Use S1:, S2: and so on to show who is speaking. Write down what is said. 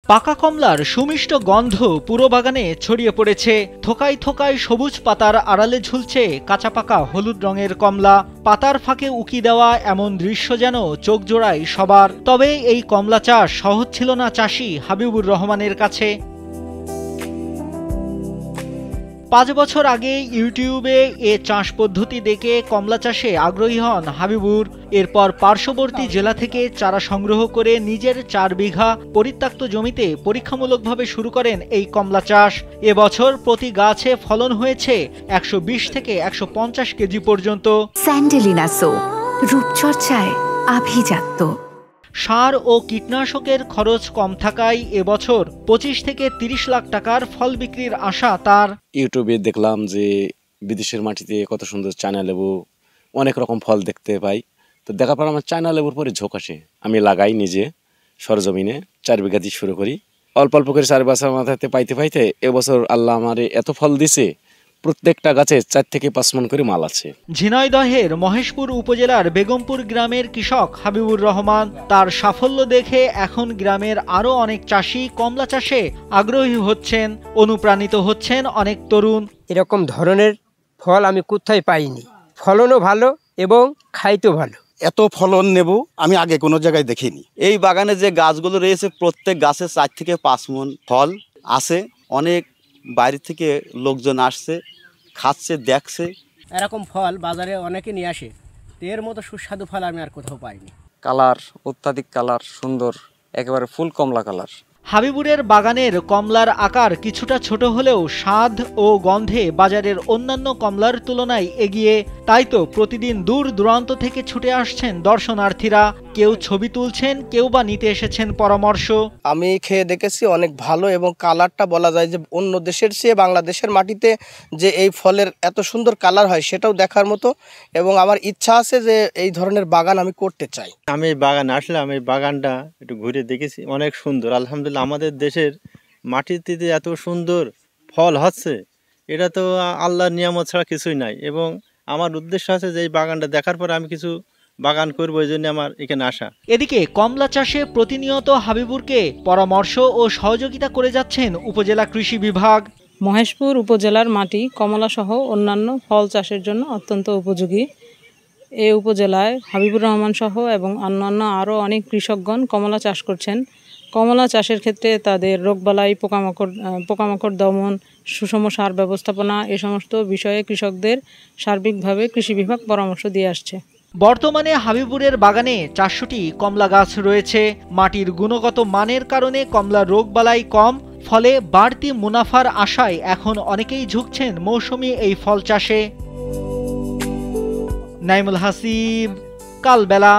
S1: পাকা কমলার সুমিষ্ট গন্ধ পুরো বাগানে ছড়িয়ে পড়েছে। থোকায় থোকায় সবুজ পাতার আড়ালে ঝুলছে কাঁচা পাকা হলুদ রঙের কমলা। পাতার ফাঁকে উকি দেওয়া এমন দৃশ্য যেন চোখ জোড়ায় সবার। তবে এই কমলা চাষ সহজ ছিল না চাষি হাবিবুর রহমানের কাছে। ৫ বছর আগে ইউটিউবে এ চাষ পদ্ধতি দেখে কমলা চাষে আগ্রহী হন হাবিবুর। এরপর পার্শ্ববর্তী জেলা থেকে চারা সংগ্রহ করে নিজের ৪ বিঘা পরিত্যক্ত জমিতে পরীক্ষামূলকভাবে শুরু করেন এই কমলা চাষ। এবছর প্রতি গাছে ফলন হয়েছে ১২০ থেকে ১৫০ কেজি পর্যন্ত।
S2: স্যান্ডেলিনা সো, রূপচর্চায় আভিজাত্য।
S1: সার ও কীটনাশকের খরচ কম থাকায় এবছর ২৫ থেকে ৩০ লাখ টাকার ফল বিক্রির আশা তার।
S3: ইউটিউবে দেখলাম যে বিদেশের মাটিতে কত সুন্দর চায়না লেবু, অনেক রকম ফল দেখতে পাই। তো দেখার পর আমার চায়না লেবুর পরে ঝোঁক আসে। আমি লাগাই নিজে সরজমিনে, ৪ বিঘা দিয়ে শুরু করি। অল্প অল্প করে ৪ বছর মাথাতে পাইতে পাইতে এবছর আল্লাহ আমারে এত ফল দিছে, প্রত্যেকটা গাছে ৪ থেকে ৫ মণ করে মাল আছে।
S1: ঝিনাইদহের মহেশপুর উপজেলার বেগমপুর গ্রামের কৃষক হাবিবুর রহমান। তার সাফল্য দেখে এখন গ্রামের আরো অনেক চাষি কমলা চাষে আগ্রহী হচ্ছেন, অনুপ্রাণিত হচ্ছেন অনেক তরুণ।
S4: এরকম ধরনের ফল আমি কোথায় পাইনি। ফলনও ভালো এবং খাইতেও ভালো।
S5: এত ফলন নেব আমি আগে কোনো জায়গায় দেখিনি।
S6: এই বাগানে যে গাছগুলো রয়েছে প্রত্যেক গাছে ৪ থেকে ৫ মণ ফল আছে। অনেক বাইরে থেকে লোকজন আসছে, খাচ্ছে, দেখছে।
S7: এরকম ফল বাজারে অনেকে নিয়ে আসে, এর মতো সুস্বাদু ফল আমি আর কোথাও পাইনি।
S8: কালার, অত্যাধিক কালার, সুন্দর, একেবারে ফুল কমলা কালার।
S1: হাবিবুরের বাগানের কমলার আকার কিছুটা ছোট হলেও স্বাদ ও গন্ধে বাজারের অন্যান্য কমলার তুলনায় এগিয়ে। তাই তো প্রতিদিন দূর দূরান্ত থেকে ছুটে আসছেন দর্শনার্থীরা। কেউ ছবি তুলছেন, কেউ বা নিতে এসেছেন পরামর্শ।
S9: আমি খেয়ে দেখেছি, অনেক ভালো এবং কালারটা বলা যায় যে অন্য দেশের চেয়ে বাংলাদেশের মাটিতে যে এই ফলের এত সুন্দর কালার হয় সেটাও দেখার মতো। এবং আমার ইচ্ছা আছে যে এই ধরনের বাগান আমি করতে চাই।
S10: আমি এই বাগানে আসলাম, এই বাগানটা একটু ঘুরে দেখেছি, অনেক সুন্দর। আলহামদুলিল্লাহ, আমাদের দেশের মাটিতে এত সুন্দর ফল হচ্ছে, এটা তো আল্লাহর নিয়ামত ছাড়া কিছুই নাই। এবং আমার উদ্দেশ্য আছে যে এই বাগানটা দেখার পর আমি কিছু বাগান করবো, এই জন্য আমার এখানে আসা।
S1: এদিকে কমলা চাষে প্রতিনিয়ত হাবিবুরকে পরামর্শ ও সহযোগিতা করে যাচ্ছেন উপজেলা কৃষি বিভাগ।
S11: মহেশপুর উপজেলার মাটি কমলা সহ অন্যান্য ফল চাষের জন্য অত্যন্ত উপযোগী। এই উপজেলায় হাবিবুর রহমান সহ এবং অন্যান্য আরও অনেক কৃষকগণ কমলা চাষ করছেন। কমলা চাষের ক্ষেত্রে তাদের রোগবালাই, পোকামাকড় দমন, সুষম সার ব্যবস্থাপনা এ সমস্ত বিষয়ে কৃষকদের সার্বিকভাবে কৃষি বিভাগ পরামর্শ দিয়ে আসছে।
S1: বর্তমানে হাবিবুরের বাগানে ৪০০টি কমলা গাছ রয়েছে। মাটির গুণগত মানের কারণে কমলা রোগবালাই কম, ফলে বাড়তি মুনাফার আশায় এখন অনেকেই ঝুঁকছেন মৌসুমী এই ফল চাষে। নাইমুল হাসিব, কালবেলা।